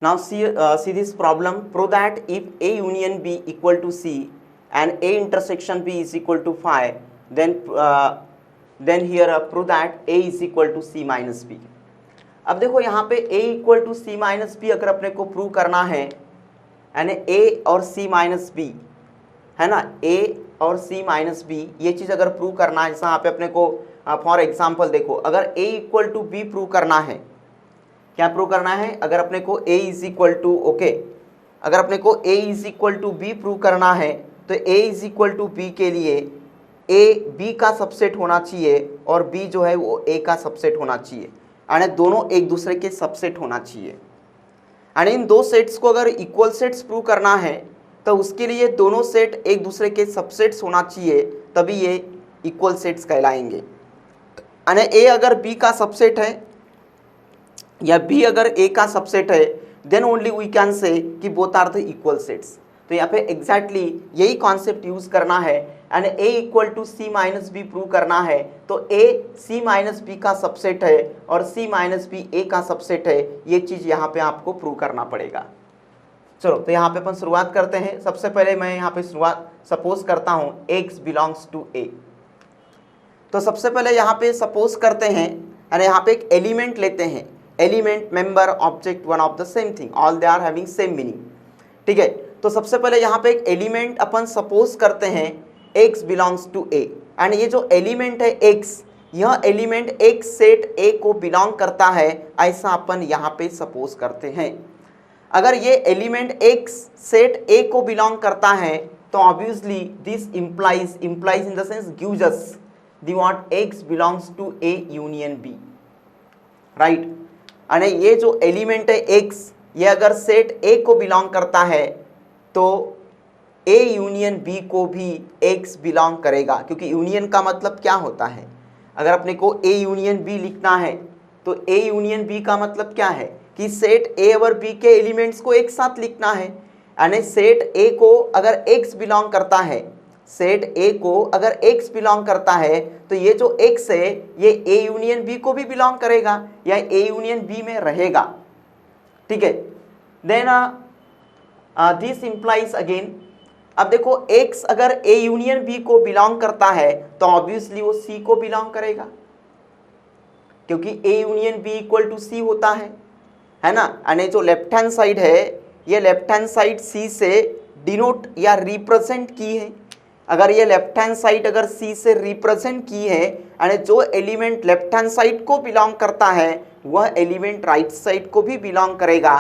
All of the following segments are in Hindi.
Now see this problem. Prove that if A union B equal to C and A intersection B is equal to phi, then here prove that A is equal to C minus B. अब देखो यहाँ पे A equal to C minus B अगर अपने को प्रूव करना है, यानी A और C माइनस बी है ना, A और C माइनस बी ये चीज़ अगर प्रूव करना है, जैसा यहाँ पे अपने को फॉर एग्जांपल देखो, अगर A equal to B prove करना है, क्या प्रूव करना है, अगर अपने को A is equal to okay, अगर अपने को A is equal to B prove करना है तो A is equal to B के लिए A B का सबसेट होना चाहिए और B जो है वो A का सबसेट होना चाहिए, यानी दोनों एक दूसरे के सबसेट होना चाहिए। यानी इन दो सेट्स को अगर इक्वल सेट्स प्रूव करना है तो उसके लिए दोनों सेट एक दूसरे के सबसेट्स होना चाहिए, तभी ये इक्वल सेट्स कहलाएंगे। यानी A अगर B का सबसेट है या B अगर A का सबसेट है, then only we can say कि both are the equal sets. तो यहाँ पे एग्जैक्टली यही कॉन्सेप्ट यूज करना है, यानी A equal to C minus B prove करना है तो A C माइनस बी का सबसेट है और C माइनस बी A का सबसेट है, ये चीज़ यहाँ पे आपको प्रूव करना पड़ेगा। चलो तो यहाँ पे अपन शुरुआत करते हैं। सबसे पहले मैं यहाँ पे शुरुआत सपोज करता हूँ X बिलोंग्स टू A। तो सबसे पहले यहाँ पे सपोज करते हैं, यानी यहाँ पे एक एलिमेंट लेते हैं, element, member, object, one of the same thing, all they are having same meaning. ठीक है, तो सबसे पहले यहाँ पे एक एलिमेंट अपन सपोज करते हैं X belongs to A, and ये जो एलिमेंट है X, यह एलिमेंट X सेट A को बिलोंग करता है, ऐसा अपन यहाँ पे सपोज करते हैं। अगर ये एलिमेंट X सेट A को बिलोंग करता है तो obviously this implies in the sense gives us the what X belongs to A union B, right. यानी ये जो एलिमेंट है X, ये अगर सेट A को बिलोंग करता है तो A यूनियन B को भी X बिलोंग करेगा, क्योंकि यूनियन का मतलब क्या होता है, अगर अपने को A यूनियन B लिखना है तो A यूनियन B का मतलब क्या है कि सेट A और B के एलिमेंट्स को एक साथ लिखना है। यानी सेट A को अगर X बिलोंग करता है, सेट A को अगर X बिलोंग करता है तो ये जो X है ये A यूनियन B को भी बिलोंग करेगा या A यूनियन B में रहेगा। ठीक है, देन दिस इंप्लाइज अगेन, अब देखो X अगर A यूनियन B को बिलोंग करता है तो ऑब्वियसली वो C को बिलोंग करेगा, क्योंकि A union B equal to C होता है ना। यानी जो लेफ्ट हैंड साइड है, ये लेफ्ट हैंड साइड C से डिनोट या रिप्रेजेंट की है। अगर ये लेफ्ट हैंड साइड अगर C से रिप्रेजेंट की है, यानी जो एलिमेंट लेफ्ट हैंड साइड को बिलोंग करता है वह एलिमेंट राइट साइड को भी बिलोंग करेगा।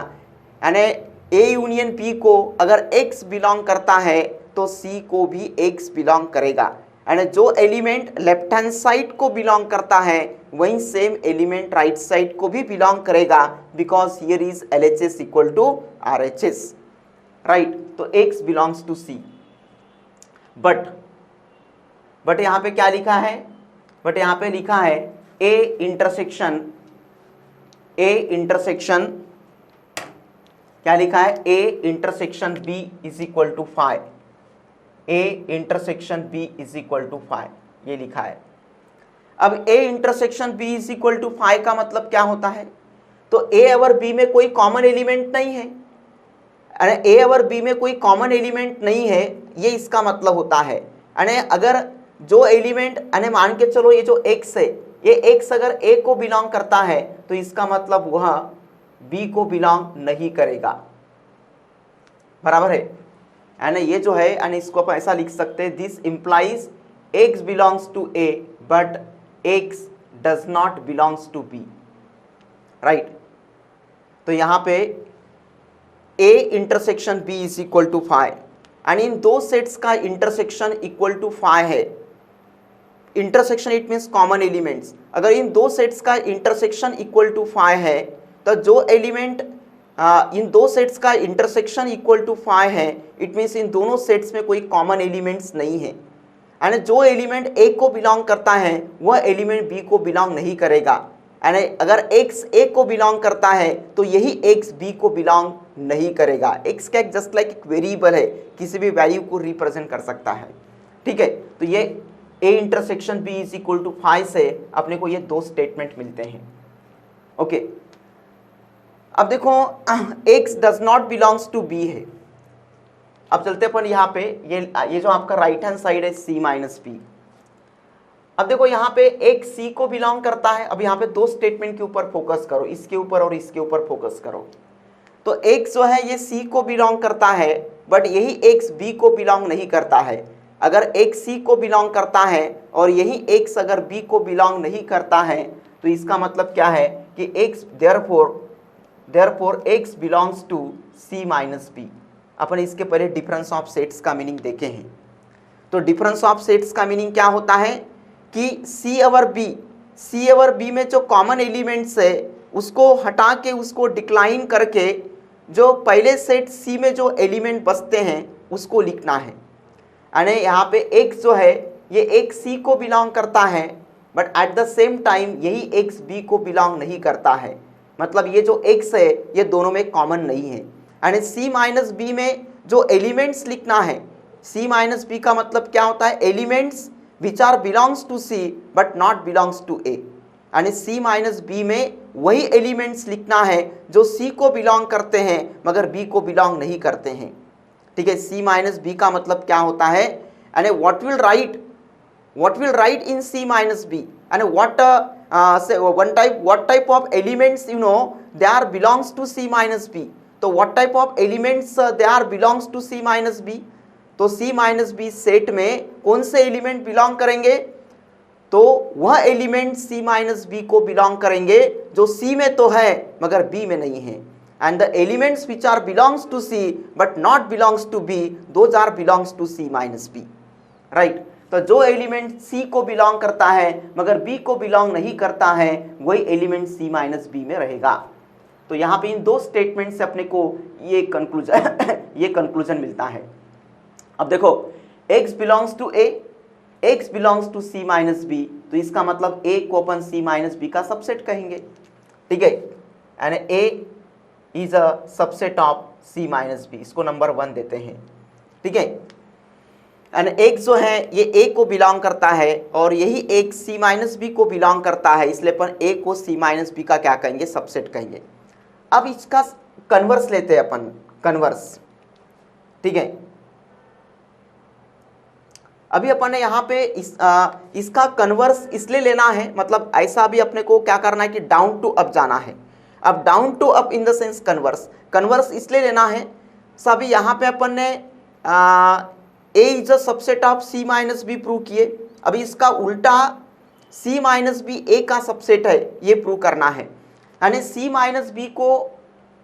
यानी A यूनियन B को अगर X बिलोंग करता है तो C को भी X बिलोंग करेगा। यानी जो एलिमेंट लेफ्ट हैंड साइड को बिलोंग करता है वही सेम एलिमेंट राइट साइड को भी बिलोंग करेगा, because here is LHS equal to RHS, right. तो X belongs to C, but यहाँ पे क्या लिखा है, बट यहाँ पे लिखा है A इंटरसेक्शन क्या लिखा है, A intersection B is equal to phi, A intersection B is equal to phi, ये लिखा है। अब A intersection B is equal to phi का मतलब क्या होता है, तो A और B में कोई कॉमन एलिमेंट नहीं है, A और B में कोई कॉमन एलिमेंट नहीं है, ये इसका मतलब होता है। यानी अगर जो एलिमेंट, यानी मान के चलो ये जो X है, ये X अगर A को बिलोंग करता है तो इसका मतलब वह B को बिलोंग नहीं करेगा, बराबर है। यानी ये जो है, यानी इसको आप ऐसा लिख सकते हैं, this implies X belongs to A but X does not belongs to B, right. तो यहाँ पे A intersection B is equal to phi, यानी इन दो सेट्स का इंटरसेक्शन इक्वल टू फाई है। Intersection it means common elements. अगर इन दो सेट्स का इंटरसेक्शन इक्वल टू फाई है तो जो एलिमेंट इन दो सेट्स का इंटरसेक्शन इक्वल टू फाई है, इट मीन्स इन दोनों सेट्स में कोई कॉमन एलिमेंट्स नहीं है। यानी जो एलिमेंट A को बिलोंग करता है वह एलिमेंट B को बिलोंग नहीं करेगा। यानी अगर X A को बिलोंग करता है तो यही X B को बिलोंग नहीं करेगा। X क्या जस्ट लाइक एक वेरिएबल है, किसी भी वैल्यू को रिप्रेजेंट कर सकता है। ठीक है, तो ये A intersection B is equal to phi से अपने को ये दो स्टेटमेंट मिलते हैं। ओके, अब देखो x does not belongs to b है। अब चलते अपन यहाँ पे, ये जो आपका राइट हैंड साइड है c माइनस बी। अब देखो यहाँ पे एक c को बिलोंग करता है। अब यहाँ पे दो स्टेटमेंट के ऊपर फोकस करो, इसके ऊपर और इसके ऊपर फोकस करो। तो x जो है ये c को बिलोंग करता है, बट यही x b को बिलोंग नहीं करता है। अगर x c को बिलोंग करता है और यही x अगर b को बिलोंग नहीं करता है, तो इसका मतलब क्या है कि x therefore x belongs to c minus B. अपन इसके पहले डिफरेंस ऑफ सेट्स का मीनिंग देखे हैं। तो डिफरेंस ऑफ सेट्स का मीनिंग क्या होता है कि c ओवर b में जो कॉमन एलिमेंट्स है उसको हटा के, उसको डिक्लाइन करके जो पहले सेट c में जो एलिमेंट बचते हैं उसको लिखना है। यानी यहाँ पे x जो है ये x c को बिलोंग करता है, but at the same time यही x b को बिलोंग नहीं करता है। मतलब ये जो x है ये दोनों में कॉमन नहीं है। यानी c माइनस बी में जो एलिमेंट्स लिखना है, c माइनस बी का मतलब क्या होता है, elements which are belongs to c but not belongs to a। यानी c माइनस बी में वही एलिमेंट्स लिखना है जो c को बिलोंग करते हैं मगर b को बिलोंग नहीं करते हैं। ठीक है, c माइनस बी का मतलब क्या होता है, यानी what will write in c minus B, यानी what type of elements they are belongs to c minus b। तो what type of elements they are belongs to c minus b। तो c माइनस बी सेट में कौन से एलिमेंट बिलोंग करेंगे, तो वह एलिमेंट c माइनस बी को बिलोंग करेंगे जो c में तो है मगर b में नहीं है। And the elements which are belongs to c but not belongs to b, those are belongs to c minus B. Right, तो जो एलिमेंट c को बिलोंग करता है मगर b को बिलोंग नहीं करता है वही एलिमेंट c माइनस बी में रहेगा। तो यहाँ पे इन दो स्टेटमेंट से अपने को ये कंक्लूजन मिलता है। अब देखो x belongs to a, x belongs to c minus B, तो इसका मतलब a को अपन c माइनस बी का सबसेट कहेंगे। ठीक है, यानी a is a subset of c minus B, इसको नंबर 1 देते हैं। ठीक है, यानी x जो है ये a को बिलोंग करता है और यही एक c माइनस बी को बिलोंग करता है, इसलिए अपन a को c माइनस बी का क्या कहेंगे, सबसेट कहेंगे। अब इसका कन्वर्स लेते हैं अपन, कन्वर्स। ठीक है, अभी अपन ने यहाँ पे इसका कन्वर्स इसलिए लेना है, मतलब ऐसा भी अपने को क्या करना है कि डाउन टू अप जाना है। अब down to up in the sense converse इसलिए लेना है, सभी यहाँ पे अपन ने a is a subset of c minus B prove किए। अभी इसका उल्टा c माइनस बी a का सबसेट है ये प्रूव करना है। यानी c माइनस बी को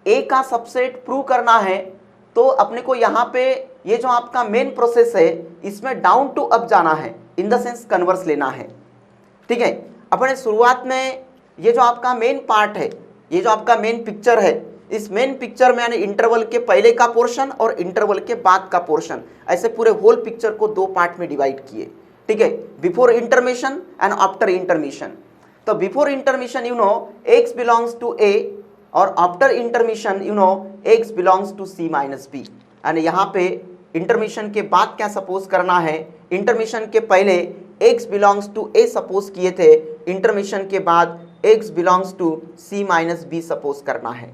a का सबसेट प्रूव करना है, तो अपने को यहाँ पे ये जो आपका मेन प्रोसेस है इसमें डाउन टू अप जाना है, इन द सेंस कन्वर्स लेना है। ठीक है, अपने शुरुआत में ये जो आपका मेन पार्ट है, ये जो आपका मेन पिक्चर है, इस मेन पिक्चर में यानी इंटरवल के पहले का पोर्शन और इंटरवल के बाद का पोर्शन, ऐसे पूरे होल पिक्चर को दो पार्ट में डिवाइड किए। ठीक है, before intermission and after intermission. तो before intermission x belongs to a और after intermission x belongs to c minus B. यानी यहाँ पे इंटरमिशन के बाद क्या सपोज करना है, इंटरमिशन के पहले x belongs to a suppose किए थे, इंटरमिशन के बाद x belongs to c minus B suppose करना है।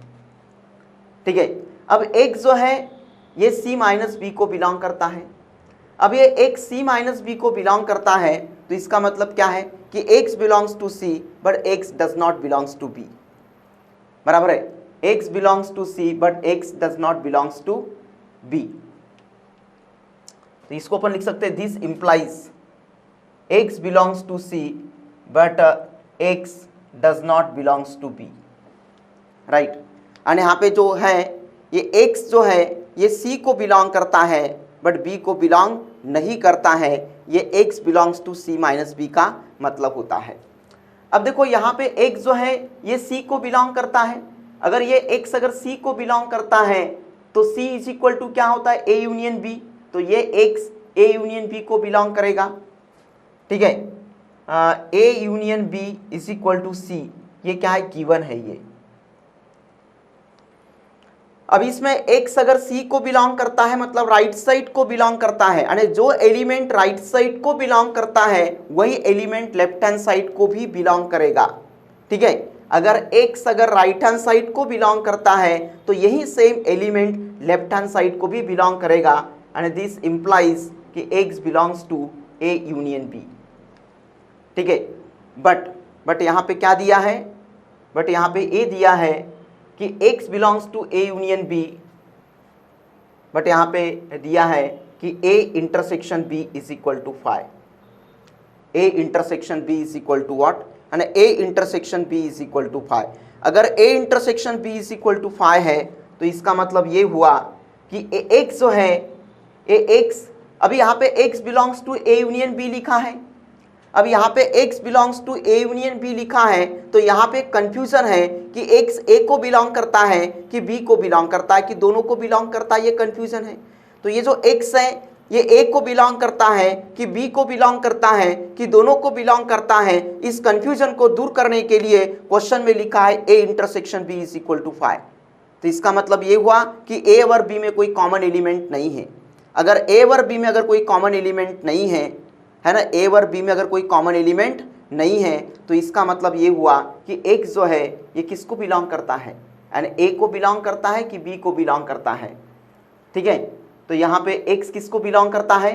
ठीक है, अब x जो है ये c माइनस बी को बिलोंग करता है। अब ये x c माइनस बी को बिलोंग करता है, तो इसका मतलब क्या है कि x belongs to c but x does not belongs to b। बराबर है, x belongs to c but x does not belongs to b। तो इसको अपन लिख सकते हैं this implies x belongs to c but x does not belongs to b। Right, और यहाँ पे जो है ये x जो है ये c को बिलोंग करता है बट b को बिलोंग नहीं करता है, ये x belongs to c minus B का मतलब होता है। अब देखो यहाँ पे x जो है ये c को बिलोंग करता है। अगर ये x अगर c को बिलोंग करता है तो c इज इक्वल टू क्या होता है, a यूनियन b। तो ये x a यूनियन b को बिलोंग करेगा। ठीक है, a union b is equal to c, ये क्या है, गिवन है ये। अब इसमें x अगर c को बिलोंग करता है मतलब राइट साइड को बिलोंग करता है, यानी जो एलिमेंट राइट साइड को बिलोंग करता है वही एलिमेंट लेफ्ट हैंड साइड को भी बिलोंग करेगा। ठीक है, अगर x अगर राइट हैंड साइड को बिलोंग करता है तो यही same element left hand side को भी बिलोंग करेगा, एंड दिस इंप्लाइज कि x belongs to A union B। ठीक है, बट यहाँ पे क्या दिया है, बट यहाँ पे A दिया है कि x belongs to A union B, but यहाँ पे दिया है कि A intersection B is equal to 5। A intersection B is equal to what, and A intersection B is equal to 5। अगर A intersection B is equal to 5 है तो इसका मतलब ये हुआ कि x जो है x, अभी यहाँ पे x belongs to A union B लिखा है, अब यहाँ पे x belongs to A union B लिखा है, तो यहाँ पे कंफ्यूजन है कि x A को बिलोंग करता है कि B को बिलोंग करता है कि दोनों को बिलोंग करता है, ये कंफ्यूजन है। तो ये जो x है ये A को बिलोंग करता है कि B को बिलोंग करता है कि दोनों को बिलोंग करता है, इस कंफ्यूजन को दूर करने के लिए क्वेश्चन में लिखा है A intersection B is equal to 5। तो इसका मतलब ये हुआ कि A और B में कोई कॉमन एलिमेंट नहीं है। अगर A और B में अगर कोई कॉमन एलिमेंट नहीं है, है ना, A और B में अगर कोई कॉमन एलिमेंट नहीं है तो इसका मतलब ये हुआ कि x जो है ये किसको बिलोंग करता है, यानी A को बिलोंग करता है कि B को बिलोंग करता है। ठीक है, तो यहाँ पे x किसको बिलोंग करता है,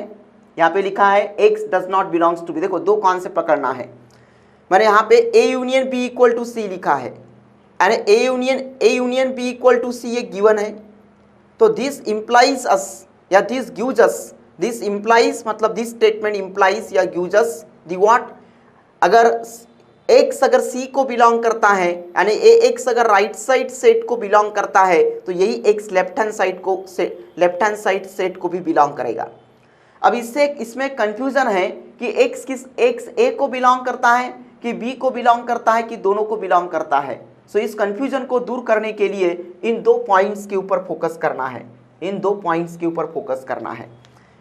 यहाँ पे लिखा है x does not belongs to B। देखो दो कॉन्सेप्ट पकड़ना है, मैंने यहाँ पे A union B equal to C लिखा है, यानी A union B equal to C ये गिवन है, तो दिस इंप्लाइज अस या this gives us, this implies मतलब दिस स्टेटमेंट इंप्लाइज या गिव्स अस दी व्हाट, अगर x अगर C को बिलोंग करता है यानी x अगर राइट साइड सेट को बिलोंग करता है तो यही x left hand side set को भी बिलोंग करेगा। अब इसमें कंफ्यूजन है कि x A को बिलोंग करता है कि B को बिलोंग करता है कि दोनों को बिलोंग करता है। सो इस कंफ्यूजन को दूर करने के लिए इन दो पॉइंट्स के ऊपर फोकस करना है, इन दो पॉइंट्स के ऊपर फोकस करना है।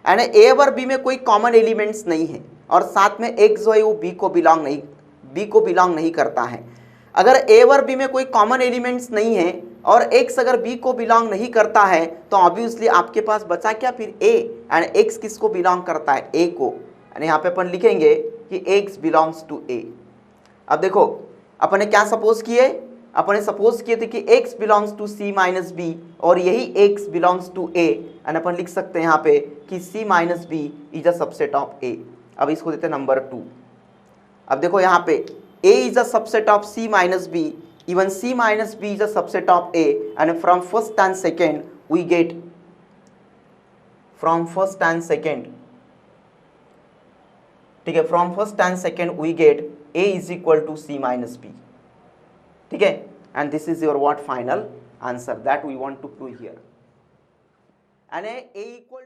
यानी A और B में कोई कॉमन एलिमेंट्स नहीं है और साथ में x जो है वो B को बिलोंग नहीं करता है। अगर A और B में कोई कॉमन एलिमेंट्स नहीं है और x अगर B को बिलोंग नहीं करता है तो ऑब्वियसली आपके पास बचा क्या फिर A, एंड x किसको बिलोंग करता है, A को, यानी यहाँ पे अपन लिखेंगे कि x बिलोंग्स टू A। अब देखो अपन ने क्या सपोज किए, अपन ने सपोज किए थे कि x belongs to C minus B और यही x belongs to A, and अपन लिख सकते हैं यहाँ पे कि C minus B is a subset of A। अब इसको देते हैं नंबर 2। अब देखो यहाँ पे A is a subset of C minus B, even C minus B is a subset of A, and from first and second we get, from first and second, ठीक है, from first and second we get A is equal to C minus B। ठीक है, and this is your what final answer that we want to prove here, and A equal